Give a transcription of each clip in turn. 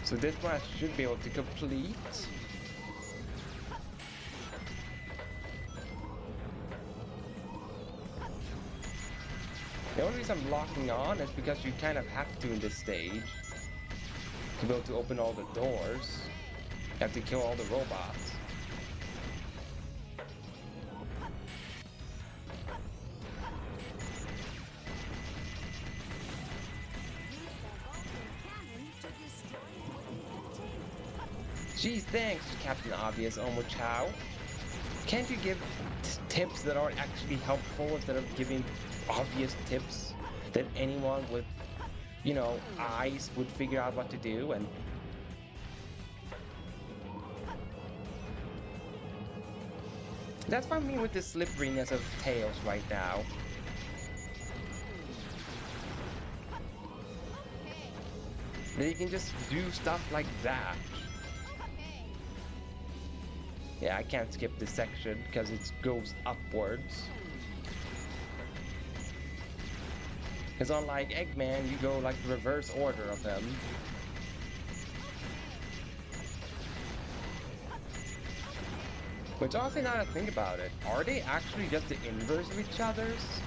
So this one I should be able to complete. The only reason I'm locking on is because you kind of have to in this stage. To be able to open all the doors, you have to kill all the robots. Gee, thanks, Captain Obvious Omochao. Can't you give tips that are actually helpful instead of giving obvious tips that anyone with, you know, eyes would figure out what to do? And that's what I mean with the slipperiness of Tails right now. That you can just do stuff like that. Yeah, I can't skip this section because it goes upwards. Because unlike Eggman, you go like the reverse order of him. Which honestly, now that I think about it, are they actually just the inverse of each other's?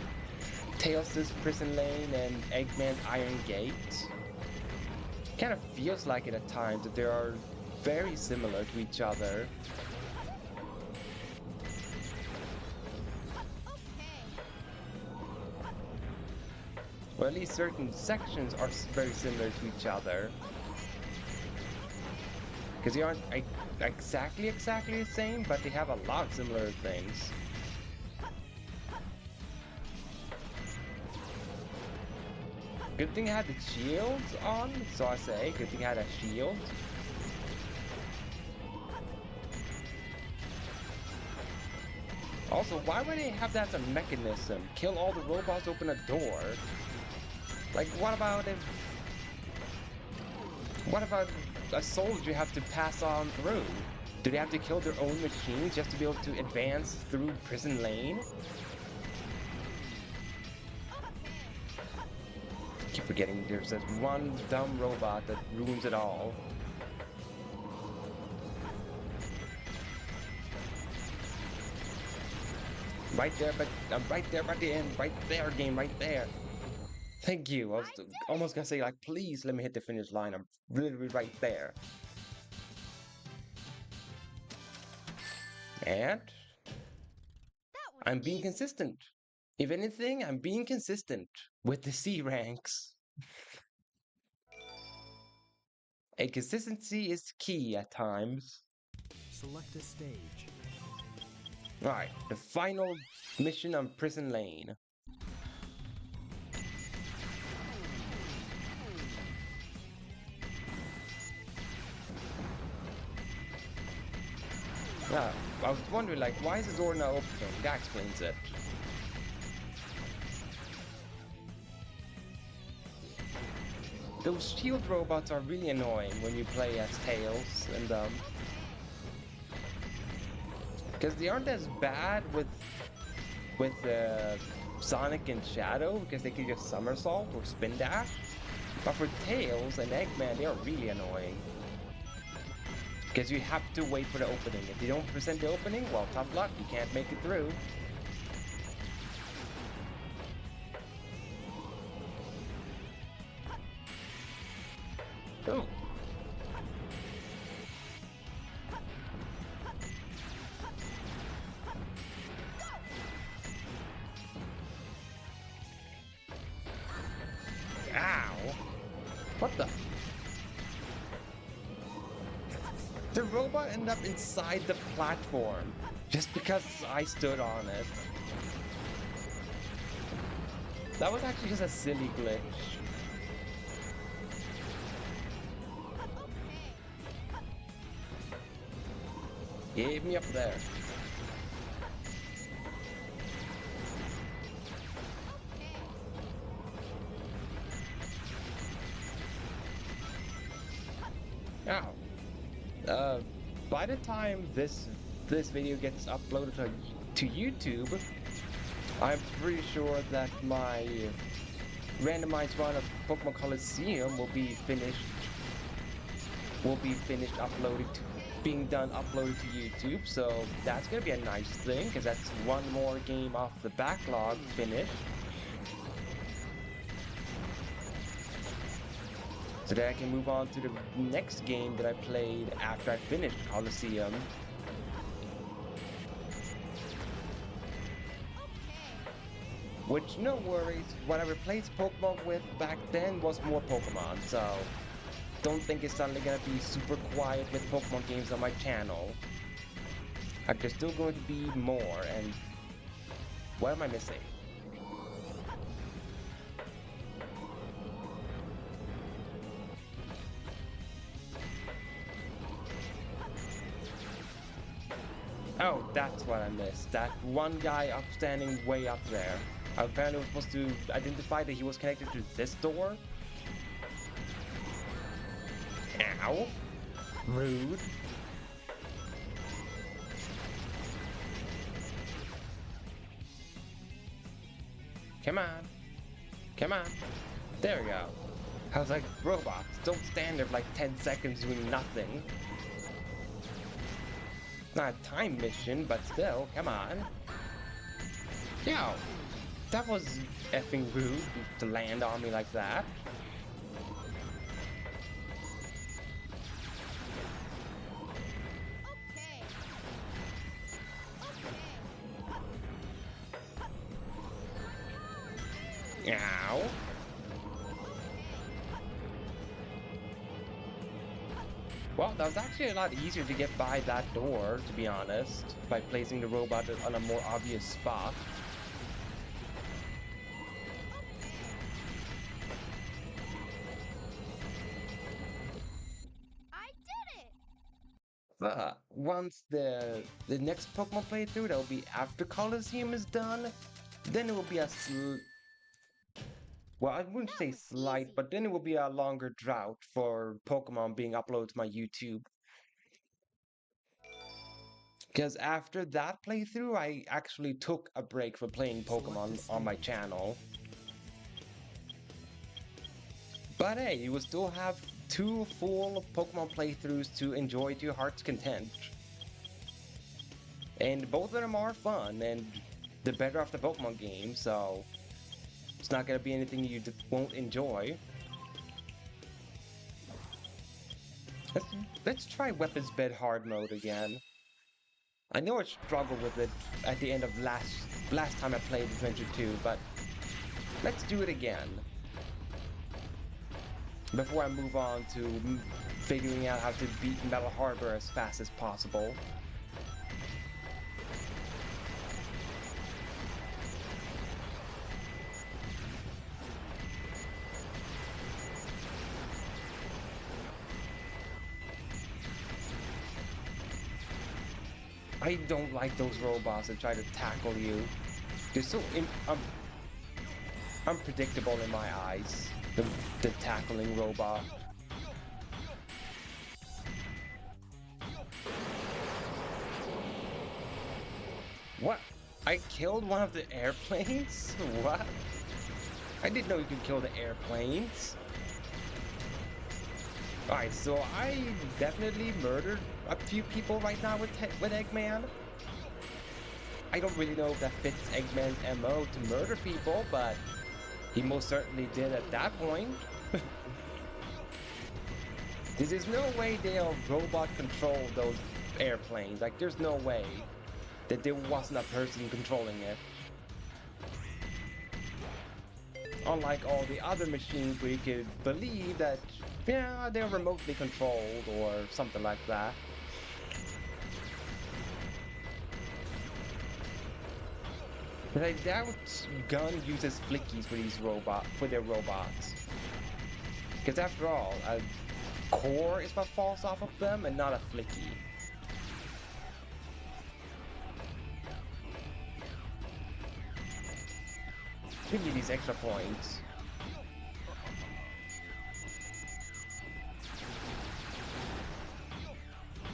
Tails' Prison Lane and Eggman's Iron Gate? Kind of feels like it at times that they are very similar to each other. Or at least certain sections are very similar to each other. Because they aren't exactly the same, but they have a lot of similar things. Good thing I had the shields on, so I say. Good thing I had a shield. Also, why would they have that as a mechanism? Kill all the robots, open a door. Like, what about a soldier have to pass on through? Do they have to kill their own machines just to be able to advance through Prison Lane? I keep forgetting there's this one dumb robot that ruins it all. Right there, but I'm right there by the end. Right there, game, right there. Thank you. I was almost gonna say, like, please let me hit the finish line. I'm literally right there. And I'm being consistent. If anything, I'm being consistent with the C ranks. A consistency is key at times. Select a stage. Alright, the final mission on Prison Lane. Yeah, I was wondering, like, why is the door not open? That explains it. Those shield robots are really annoying when you play as Tails and because they aren't as bad with Sonic and Shadow because they can just somersault or spin dash. But for Tails and Eggman, they are really annoying. Because you have to wait for the opening. If you don't present the opening, well, tough luck, you can't make it through. Oh. Ow. What the? The robot ended up inside the platform just because I stood on it. That was actually just a silly glitch. Gave me up there. Ow. By the time this video gets uploaded to YouTube, I'm pretty sure that my randomized run of Pokemon Coliseum will be finished. will be finished being done uploaded to YouTube. So that's gonna be a nice thing, because that's one more game off the backlog finished. So that I can move on to the next game that I played after I finished Colosseum. Which, no worries, what I replaced Pokemon with back then was more Pokemon, so don't think it's suddenly gonna be super quiet with Pokemon games on my channel. Like, there's still going to be more, and what am I missing? Oh, that's what I missed. That one guy up standing way up there. I apparently was supposed to identify that he was connected to this door. Ow. Rude. Come on. Come on. There we go. I was like, robots, don't stand there for like 10 seconds doing nothing. Not a time mission, but still, come on. Yo, that was effing rude to land on me like that. Ow. Well, that was actually a lot easier to get by that door, to be honest, by placing the robot on a more obvious spot. I did it! But once the next Pokemon playthrough, that will be after Colosseum is done, then it will be well, I wouldn't That say was slight, easy. but then it will be a longer drought for Pokemon being uploaded to my YouTube. Because after that playthrough, I actually took a break for playing Pokemon on my channel. But hey, you will still have 2 full Pokemon playthroughs to enjoy to your heart's content. And both of them are fun, and the better of the Pokemon game, so it's not gonna be anything you won't enjoy. Let's try Weapons Bed Hard mode again. I know I struggled with it at the end of last time I played Adventure 2, but let's do it again. Before I move on to figuring out how to beat Metal Harbor as fast as possible. I don't like those robots that try to tackle you. They're so unpredictable in my eyes. The tackling robot. What? I killed one of the airplanes? What? I didn't know you could kill the airplanes. Alright, so I definitely murdered a few people right now with Eggman. I don't really know if that fits Eggman's MO to murder people, but he most certainly did at that point. There's no way they'll robot control those airplanes. Like, there's no way that there wasn't a person controlling it. Unlike all the other machines where you could believe that, yeah, they're remotely controlled or something like that. But I doubt Gun uses flickies for their robots. Because after all, a core is what falls off of them and not a flicky. Give me these extra points.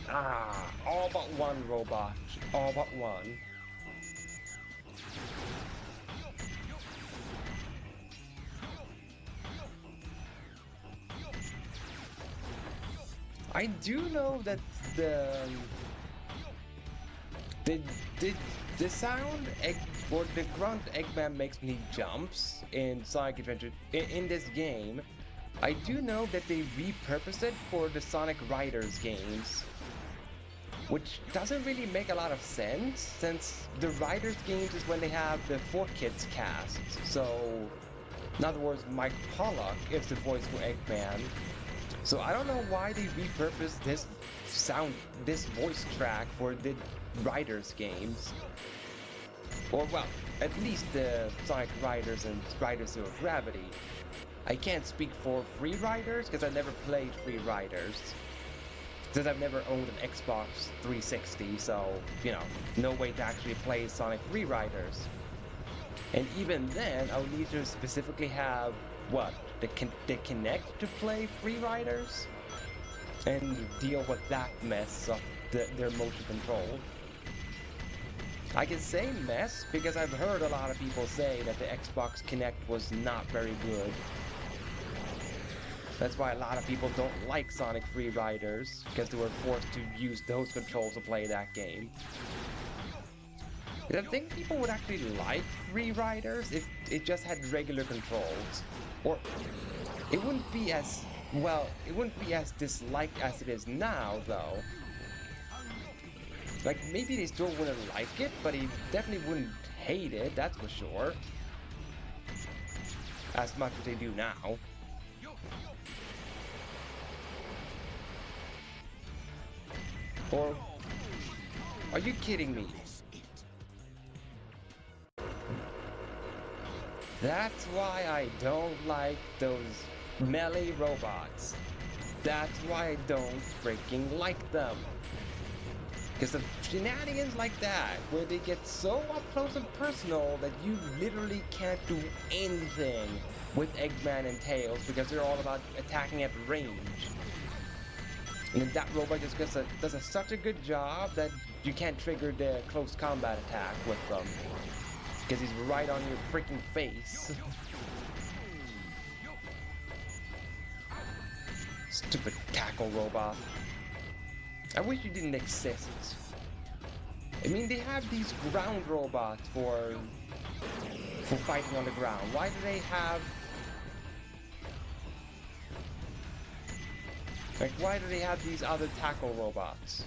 Ah, all but one robot. All but one. I do know that the the the, the sound egg or the grunt Eggman makes when he jumps in Sonic Adventure in this game. I do know that they repurposed it for the Sonic Riders games, which doesn't really make a lot of sense since the Riders games is when they have the 4Kids cast. So, in other words, Mike Pollock is the voice for Eggman. So I don't know why they repurposed this voice track for the Riders games. Or well, at least the Sonic Riders and Riders Zero Gravity. I can't speak for Free Riders because I never played Free Riders. Since I've never owned an Xbox 360, so, you know, no way to actually play Sonic Free Riders. And even then, I would need to specifically have, what, the Kinect to play Free Riders? And deal with that mess of their motion control. I can say mess because I've heard a lot of people say that the Xbox Kinect was not very good. That's why a lot of people don't like Sonic Free Riders, because they were forced to use those controls to play that game. I think people would actually like Free Riders if it just had regular controls. Or it wouldn't be as, well, it wouldn't be as disliked as it is now, though. Like, maybe they still wouldn't like it, but they definitely wouldn't hate it, that's for sure. As much as they do now. Or, are you kidding me? That's why I don't like those melee robots. That's why I don't freaking like them. Because of shenanigans like that, where they get so up close and personal that you literally can't do anything with Eggman and Tails because they're all about attacking at range. And then that robot just does such a good job that you can't trigger the close combat attack with them. Because he's right on your freaking face. Stupid tackle robot. I wish he didn't exist. I mean, they have these ground robots for fighting on the ground. Why do they have... Like, why do they have these other tackle robots?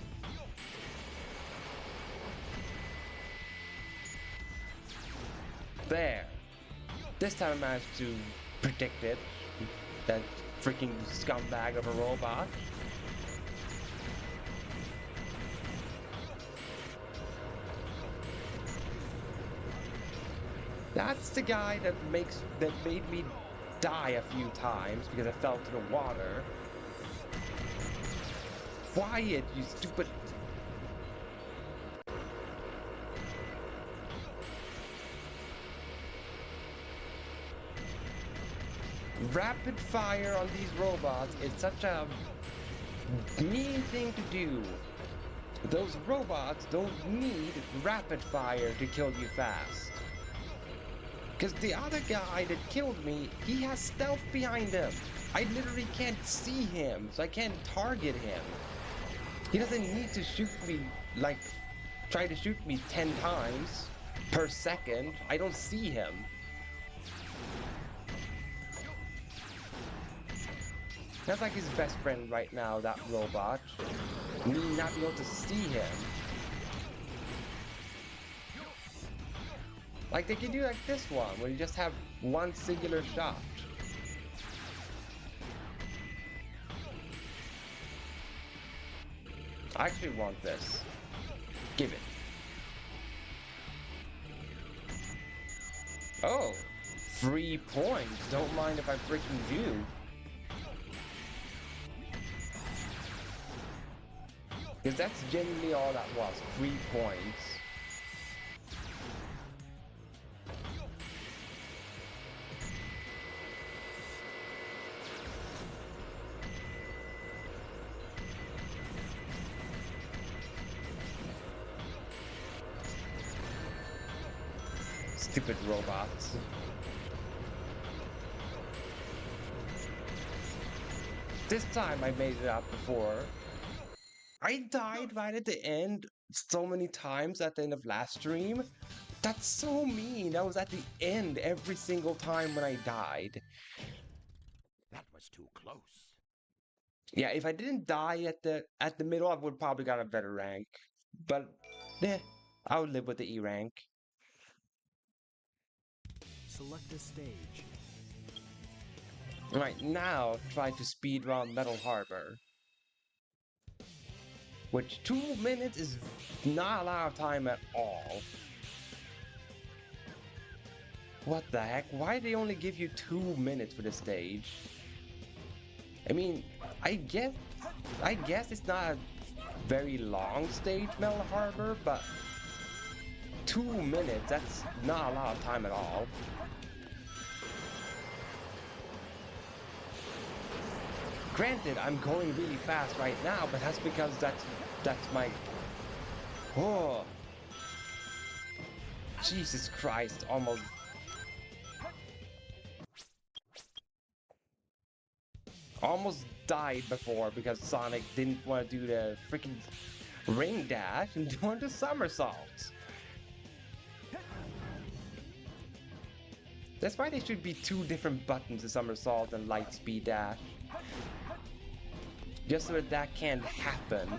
There. This time I managed to predict it. That freaking scumbag of a robot. That's the guy that made me die a few times because I fell to the water. Quiet, you stupid... Rapid fire on these robots is such a mean thing to do. Those robots don't need rapid fire to kill you fast. Because the other guy that killed me, he has stealth behind him. I literally can't see him, so I can't target him. He doesn't need to shoot me, like, try to shoot me 10 times per second. I don't see him. That's like his best friend right now, that robot. Me not being able to see him. Like they can do like this one, where you just have one singular shot. I actually want this. Give it. Oh, 3 points. Don't mind if I freaking do. Because that's genuinely all that was. 3 points. Stupid robots. This time I made it out before. I died right at the end so many times at the end of last stream. That's so mean. That was at the end every single time when I died. That was too close. Yeah, if I didn't die at the middle, I would probably got a better rank. But I would live with the E rank. Select a stage. Right now, try to speedrun Metal Harbor. Which 2 minutes is not a lot of time at all. What the heck? Why did they only give you 2 minutes for this stage? I mean, I guess it's not a very long stage, Metal Harbor, but 2 minutes, that's not a lot of time at all. Granted, I'm going really fast right now, but that's because that's my... Oh! Jesus Christ, almost... Almost died before because Sonic didn't want to do the freaking ring dash and doing the somersaults. That's why there should be 2 different buttons, the somersault and light speed dash. Just so that can't happen.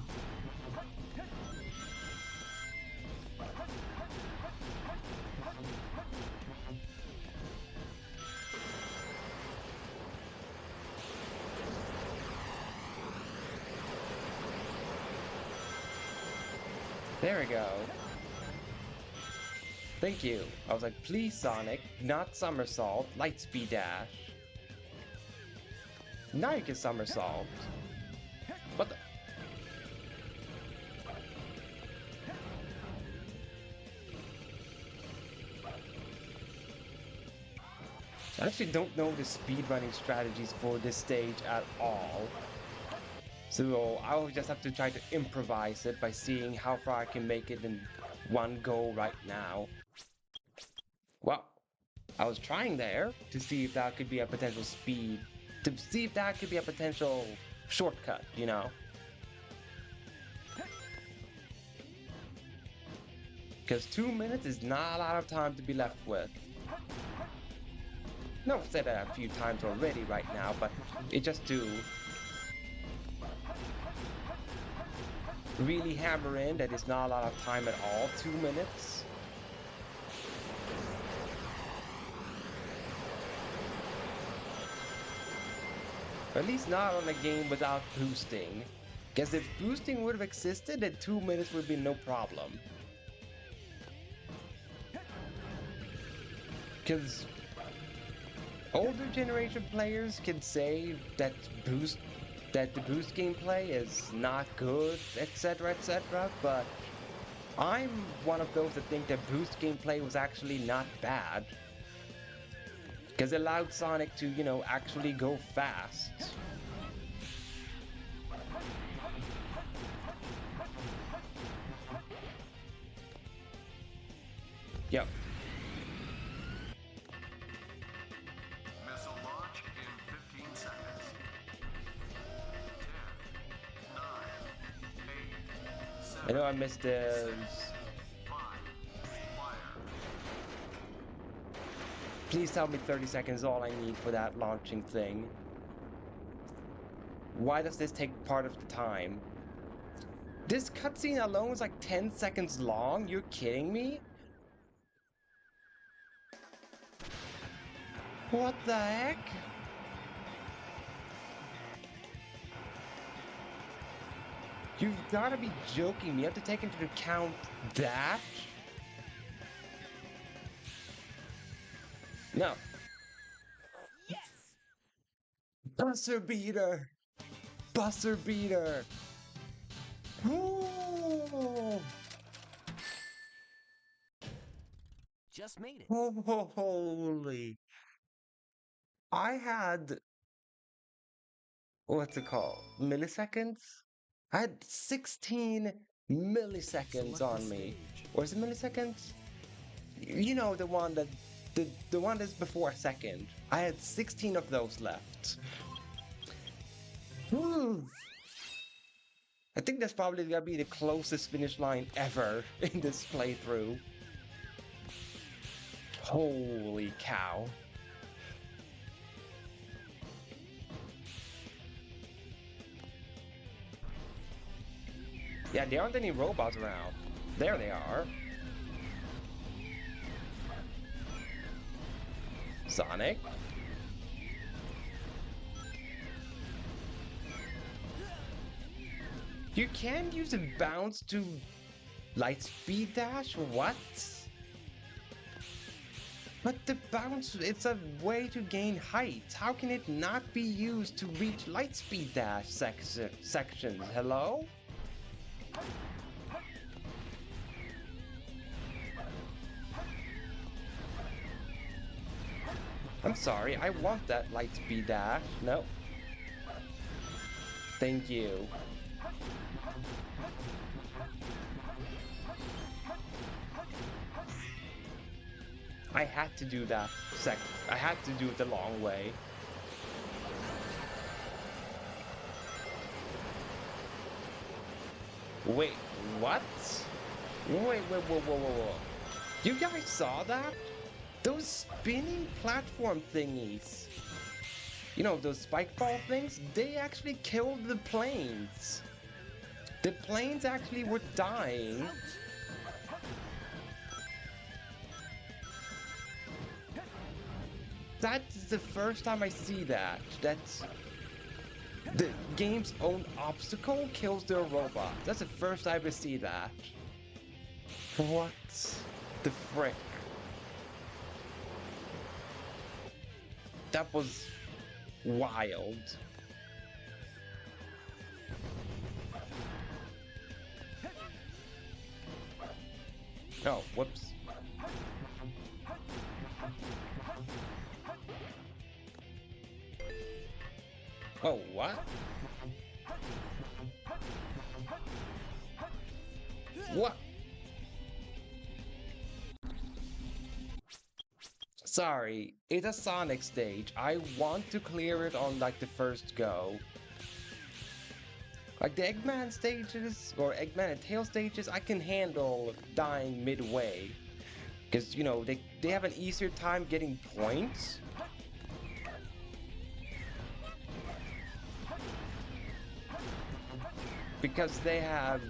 There we go. Thank you. I was like, please Sonic, not somersault, light speed dash. Now you can somersault. What the? I actually don't know the speedrunning strategies for this stage at all. So I'll just have to try to improvise it by seeing how far I can make it in one go right now. Well, I was trying there to see if that could be a potential speed, to see if that could be a potential shortcut, you know? Because 2 minutes is not a lot of time to be left with. No, I've said that a few times already right now, but it just to really hammer in that it's not a lot of time at all, 2 minutes. At least not on a game without boosting. Because if boosting would have existed, then 2 minutes would be no problem. Because older generation players can say that the boost gameplay is not good, etc, etc, but I'm one of those that think that boost gameplay was actually not bad. Because it allowed Sonic to, you know, actually go fast. Yep. Missile launch in 15 seconds. 10, 9, 8, 7, I know I missed the... 5, fire. Please tell me 30 seconds is all I need for that launching thing. Why does this take part of the time? This cutscene alone is like 10 seconds long? You're kidding me? What the heck? You've gotta be joking me. You have to take into account that? No. Yes! Buzzer beater! Buzzer beater! Ooh. Just made it. Oh, holy. I had... What's it called? Milliseconds? I had 16 milliseconds Select a on me. stage. Or is it milliseconds? You know, the one that's before a second. I had 16 of those left. Woo. I think that's probably gonna be the closest finish line ever in this playthrough. Holy cow. Yeah, there aren't any robots around. There they are. Sonic. You can't use a bounce to light speed dash? What? But the bounce, it's a way to gain height. How can it not be used to reach light speed dash sections? Hello? I'm sorry, I want that light speed dash. No. Thank you. I had to do that I had to do it the long way. Wait, what? Wait, whoa. You guys saw that? Those spinning platform thingies. You know, those spike ball things? They actually killed the planes. The planes actually were dying. That's the first time I see that. That's the game's own obstacle kills their robot. That's the first time I see that. What the frick? That was wild. Oh, whoops. Oh, what? What? Sorry, it's a Sonic stage. I want to clear it on like the first go. Like the Eggman stages, or Eggman and Tail stages, I can handle dying midway. Because, you know, they have an easier time getting points. Because they have...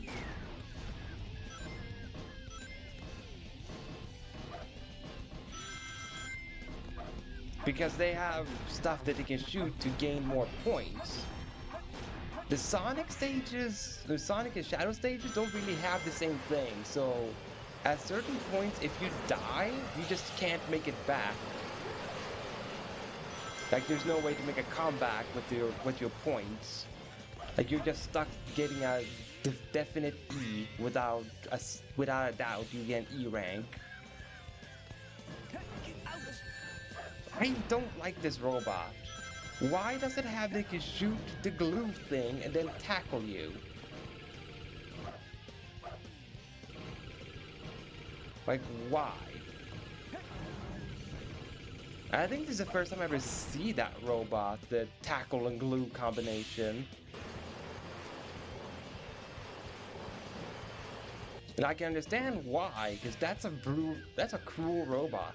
Because they have stuff that they can shoot to gain more points. The Sonic stages, the Sonic and Shadow stages don't really have the same thing, so at certain points, if you die, you just can't make it back. Like there's no way to make a comeback with your points. Like you're just stuck getting a definite E without a doubt you get an E rank. I don't like this robot. Why does it have they can shoot the glue thing and then tackle you? Like why? I think this is the first time I ever see that robot, the tackle and glue combination. And I can understand why, because that's a cruel robot.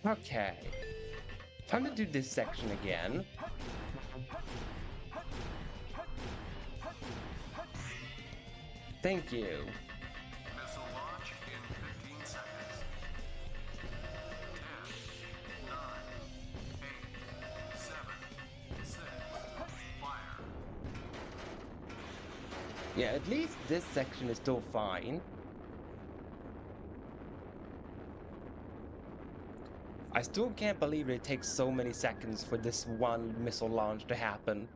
Okay. Time to do this section again. Thank you. Missile launch in 15 seconds. 10, 9, 8, 7, 6, fire. Yeah, at least this section is still fine. I still can't believe it takes so many seconds for this one missile launch to happen.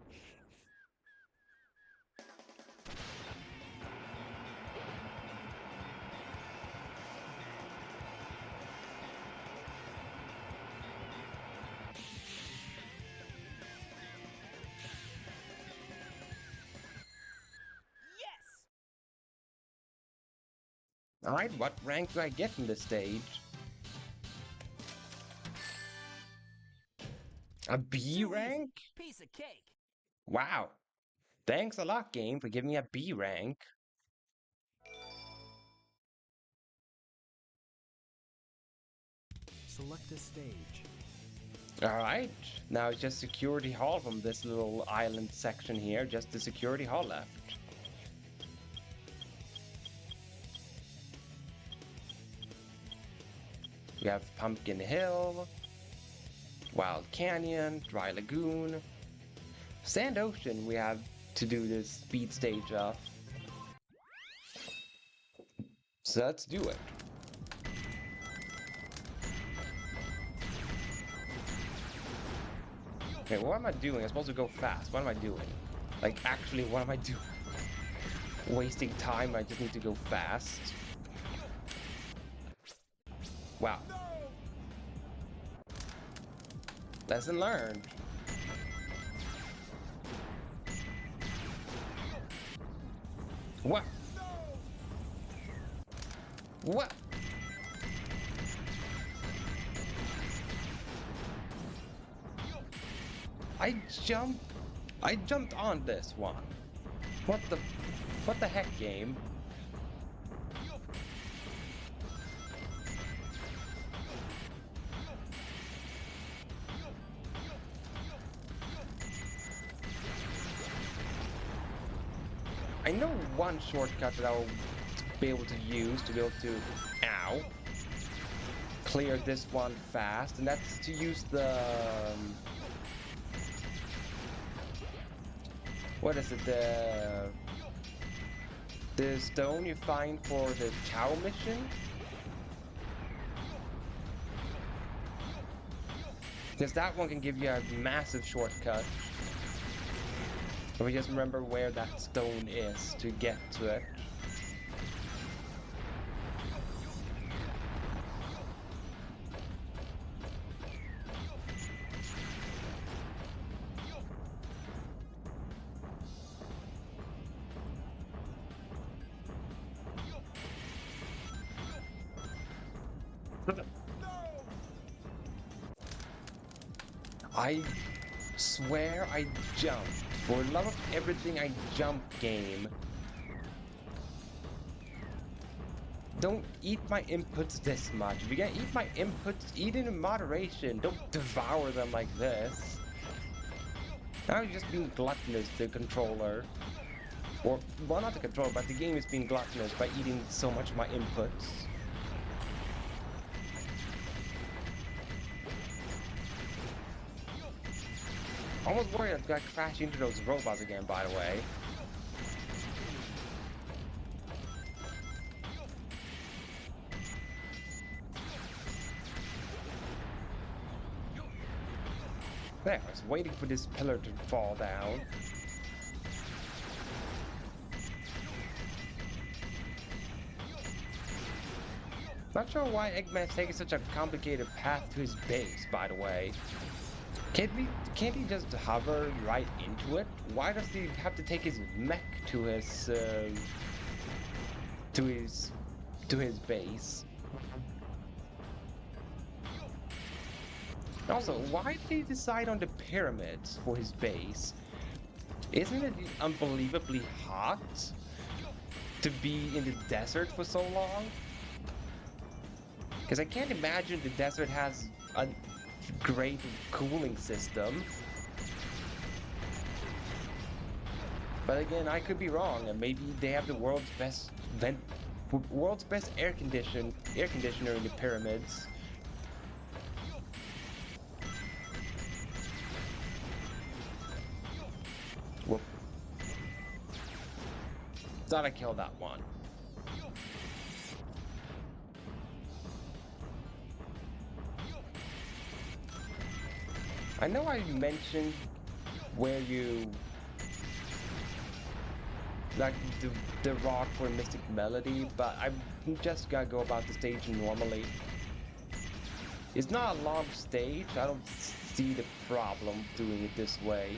Yes! Alright, what rank do I get in this stage? A B Too easy. rank? Piece of cake. Wow. Thanks a lot, game, for giving me a B rank. Select a stage. Alright, now it's just security hall from this little island section here, just the security hall left. We have Pumpkin Hill, Wild Canyon, Dry Lagoon, Sand Ocean we have to do this speed stage of. So let's do it. Okay, what am I doing? I'm supposed to go fast. What am I doing? Like, actually, what am I doing? Wasting time, I just need to go fast. Wow. Lesson learned. What? What? I jumped on this one. What the heck, game? I know one shortcut that I'll be able to use to be able to, ow, clear this one fast, and that's to use the, what is it, the stone you find for the Chow mission? Because that one can give you a massive shortcut. If we just remember where that stone is to get to it. I swear I jumped. For the love of everything, I jump, game. Don't eat my inputs this much. If you're gonna eat my inputs, eat it in moderation. Don't devour them like this. Now you're just being gluttonous, the controller. Or, well, not the controller, but the game is being gluttonous by eating so much of my inputs. Almost worried I'm gonna crash into those robots again, by the way. There, I was waiting for this pillar to fall down. Not sure why Eggman's taking such a complicated path to his base, by the way. Can't he just hover right into it? Why does he have to take his mech to his base? Also, why did he decide on the pyramids for his base? Isn't it unbelievably hot to be in the desert for so long? Because I can't imagine the desert has a great cooling system. But again, I could be wrong, and maybe they have the world's best air conditioner in the pyramids. Whoop. Thought I killed that one. I know I mentioned where you like the rock for Mystic Melody, but I'm just gonna go about the stage normally. It's not a long stage. I don't see the problem doing it this way.